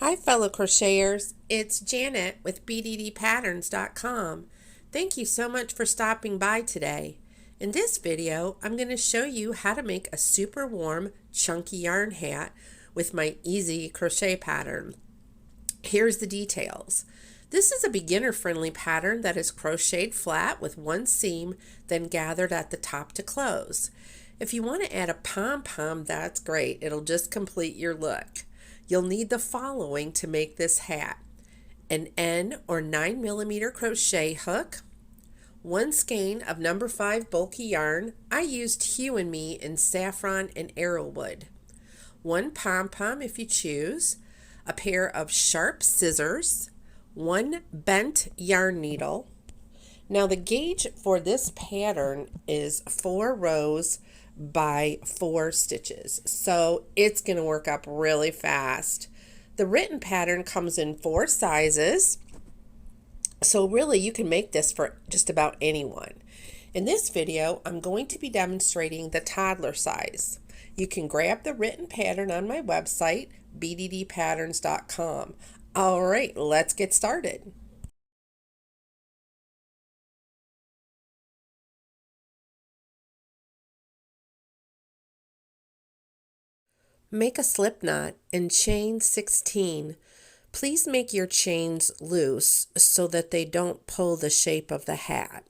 Hi fellow crocheters, it's Janet with bddpatterns.com. Thank you so much for stopping by today. In this video, I'm going to show you how to make a super warm chunky yarn hat with my easy crochet pattern. Here's the details. This is a beginner-friendly pattern that is crocheted flat with one seam, then gathered at the top to close. If you want to add a pom-pom, that's great. It'll just complete your look. You'll need the following to make this hat: an N or 9mm crochet hook, one skein of number 5 bulky yarn. I used Hue and Me in saffron and arrowwood, one pom-pom if you choose, a pair of sharp scissors, one bent yarn needle. Now the gauge for this pattern is 4 rows by 4 stitches, so it's going to work up really fast. The written pattern comes in 4 sizes, so really you can make this for just about anyone. In this video, I'm going to be demonstrating the toddler size. You can grab the written pattern on my website, bddpatterns.com. All right, let's get started. Make a slip knot and chain 16. Please make your chains loose so that they don't pull the shape of the hat.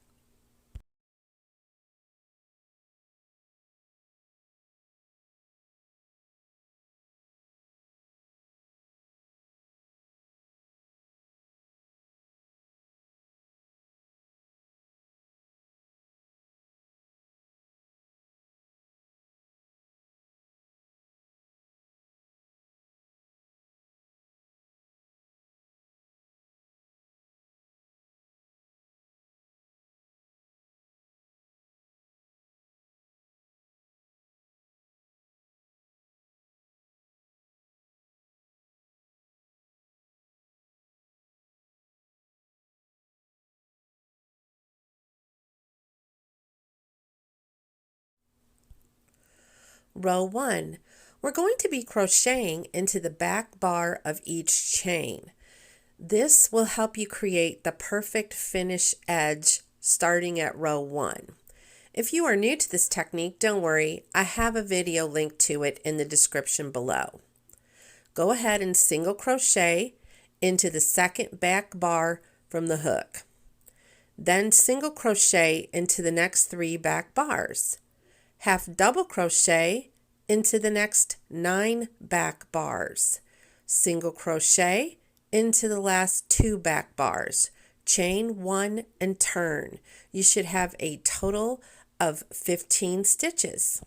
Row 1. We're going to be crocheting into the back bar of each chain. This will help you create the perfect finish edge starting at row 1. If you are new to this technique, don't worry, I have a video linked to it in the description below. Go ahead and single crochet into the second back bar from the hook. Then single crochet into the next 3 back bars. Half double crochet into the next 9 back bars. Single crochet into the last 2 back bars. Chain 1 and turn. You should have a total of 15 stitches.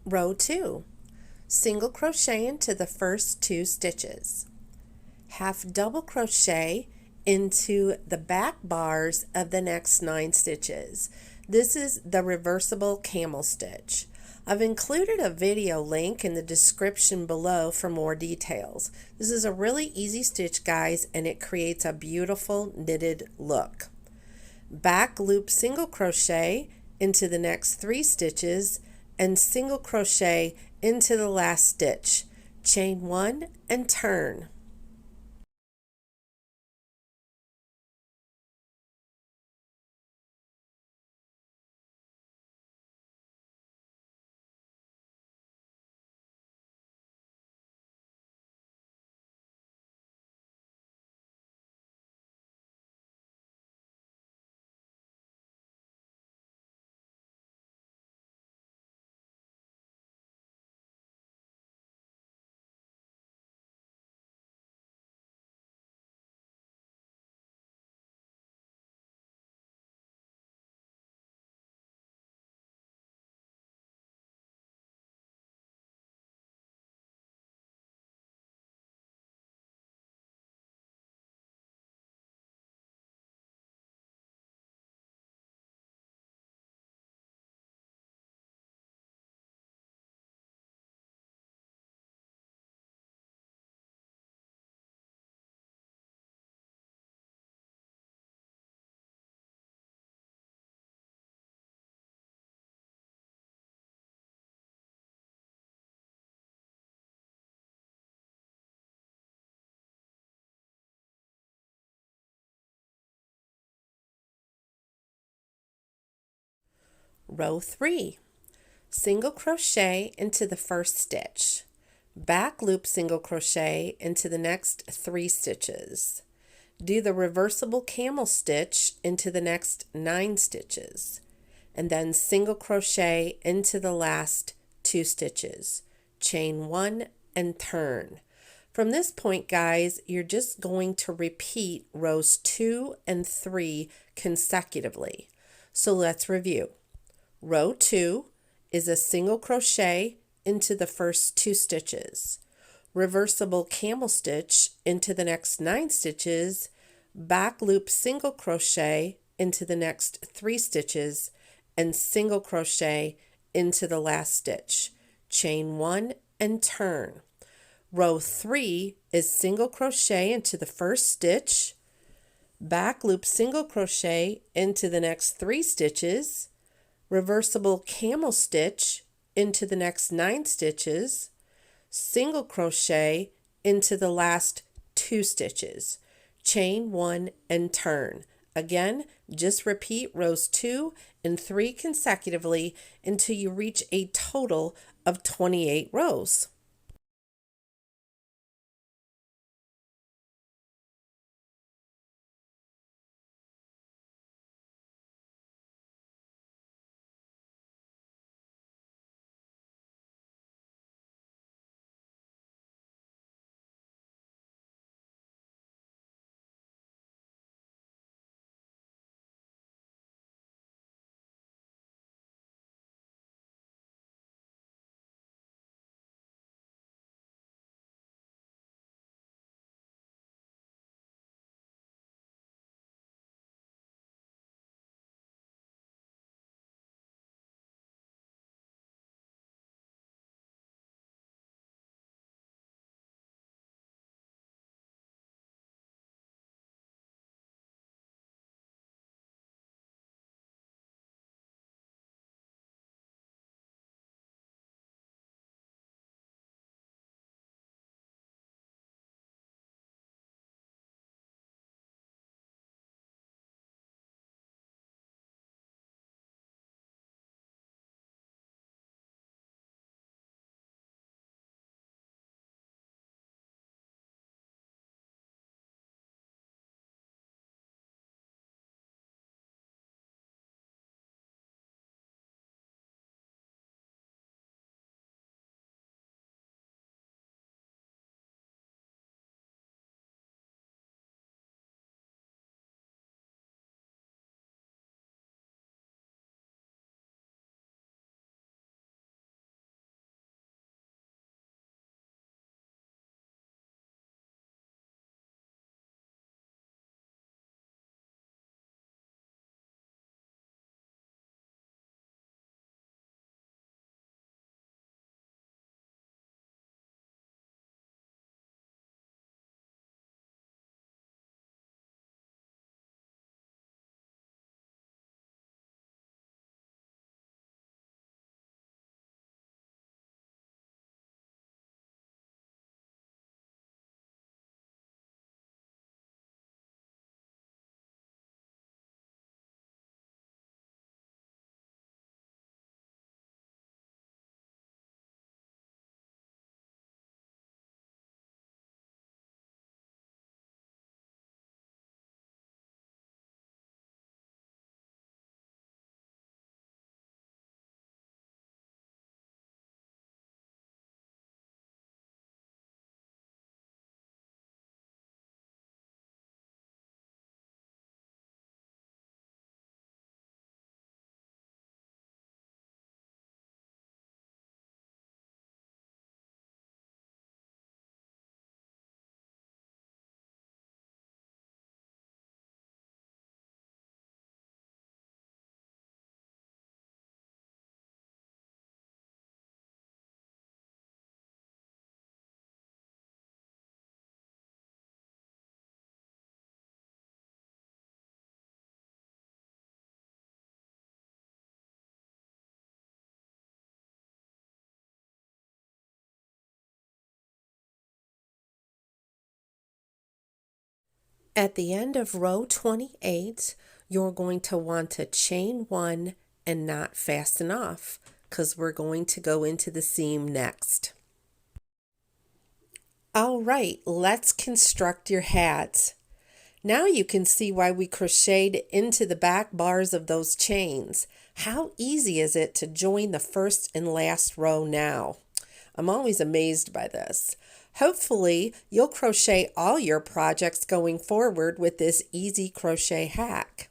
Row 2. Single crochet into the first 2 stitches. Half double crochet into the back bars of the next 9 stitches. This is the reversible camel stitch. I've included a video link in the description below for more details. This is a really easy stitch, guys, and it creates a beautiful knitted look. Back loop single crochet into the next 3 stitches and single crochet into the last stitch. Chain 1 and turn. Row 3. Single crochet into the first stitch. Back loop single crochet into the next 3 stitches. Do the reversible camel stitch into the next 9 stitches, and then single crochet into the last 2 stitches. Chain 1 and turn. From this point, guys, you're just going to repeat rows 2 and 3 consecutively. So let's review. Row 2 is a single crochet into the first 2 stitches, reversible camel stitch into the next 9 stitches, back loop single crochet into the next 3 stitches, and single crochet into the last stitch. Chain 1 and turn. Row 3 is single crochet into the first stitch, back loop single crochet into the next 3 stitches, reversible camel stitch into the next 9 stitches, single crochet into the last 2 stitches, chain 1 and turn. Again, just repeat rows 2 and 3 consecutively until you reach a total of 28 rows. At the end of row 28, you're going to want to chain 1 and not fasten off because we're going to go into the seam next. All right, let's construct your hat. Now you can see why we crocheted into the back bars of those chains. How easy is it to join the first and last row now? I'm always amazed by this. Hopefully, you'll crochet all your projects going forward with this easy crochet hack.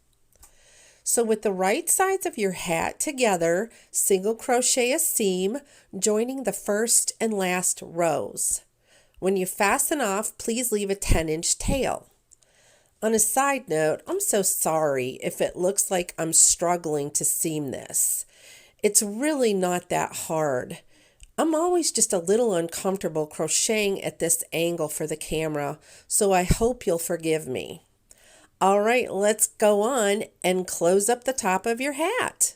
So with the right sides of your hat together, single crochet a seam, joining the first and last rows. When you fasten off, please leave a 10-inch tail. On a side note, I'm so sorry if it looks like I'm struggling to seam this. It's really not that hard. I'm always just a little uncomfortable crocheting at this angle for the camera, so I hope you'll forgive me. All right, let's go on and close up the top of your hat.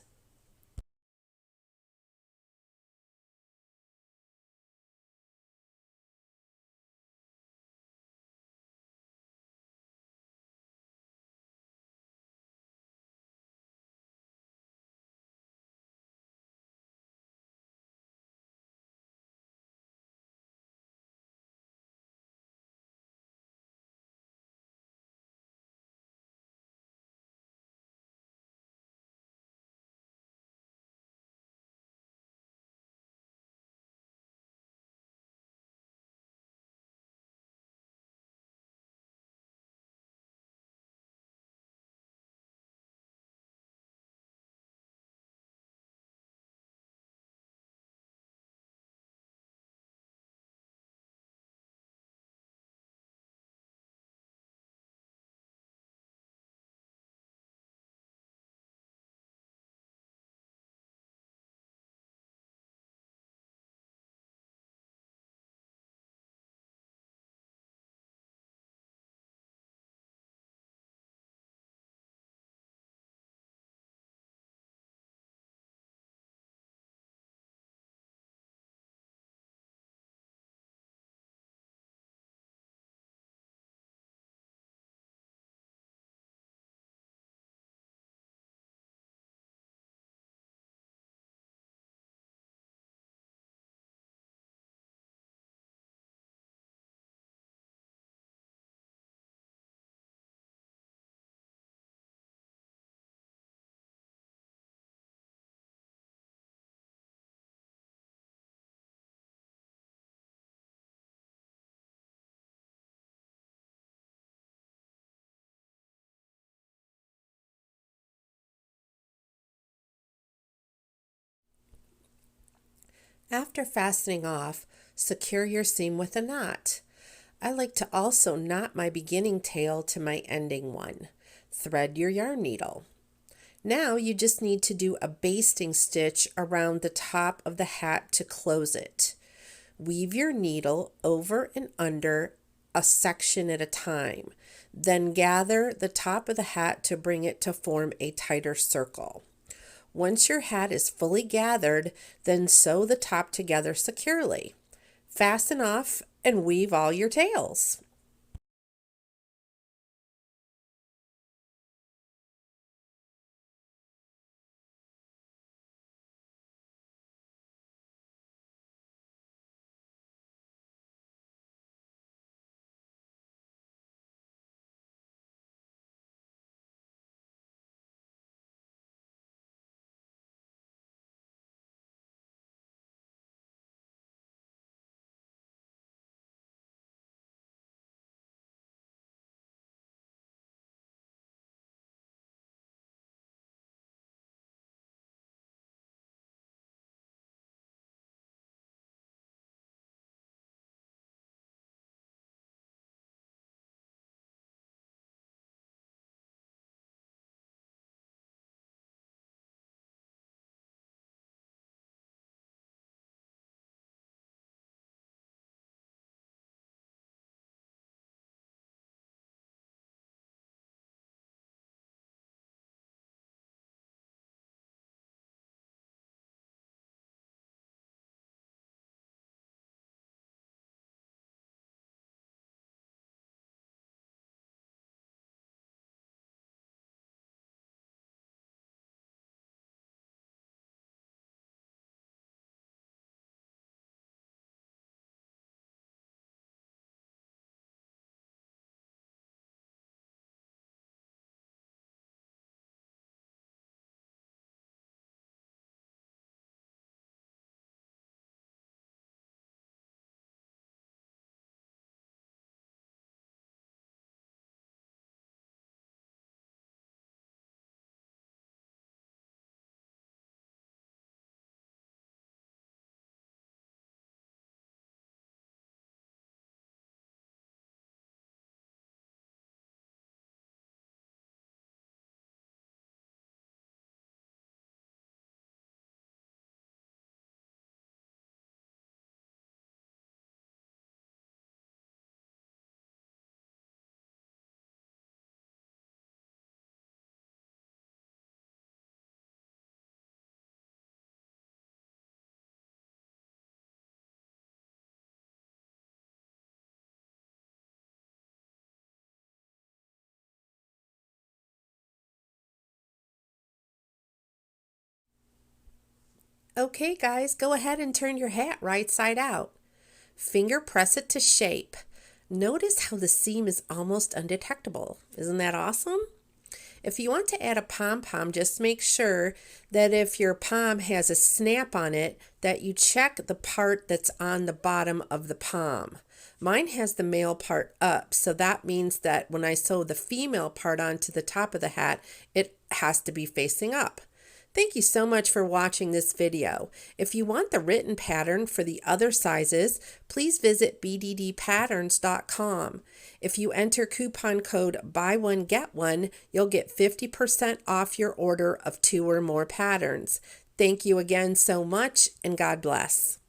After fastening off, secure your seam with a knot. I like to also knot my beginning tail to my ending one. Thread your yarn needle. Now you just need to do a basting stitch around the top of the hat to close it. Weave your needle over and under a section at a time. Then gather the top of the hat to bring it to form a tighter circle. Once your hat is fully gathered, then sew the top together securely. Fasten off and weave all your tails. Okay guys, go ahead and turn your hat right side out. Finger press it to shape. Notice how the seam is almost undetectable. Isn't that awesome? If you want to add a pom-pom, just make sure that if your pom has a snap on it, that you check the part that's on the bottom of the pom. Mine has the male part up, so that means that when I sew the female part onto the top of the hat, it has to be facing up. Thank you so much for watching this video. If you want the written pattern for the other sizes, please visit bddpatterns.com. If you enter coupon code buy one get one, you'll get 50% off your order of 2 or more patterns. Thank you again so much, and God bless.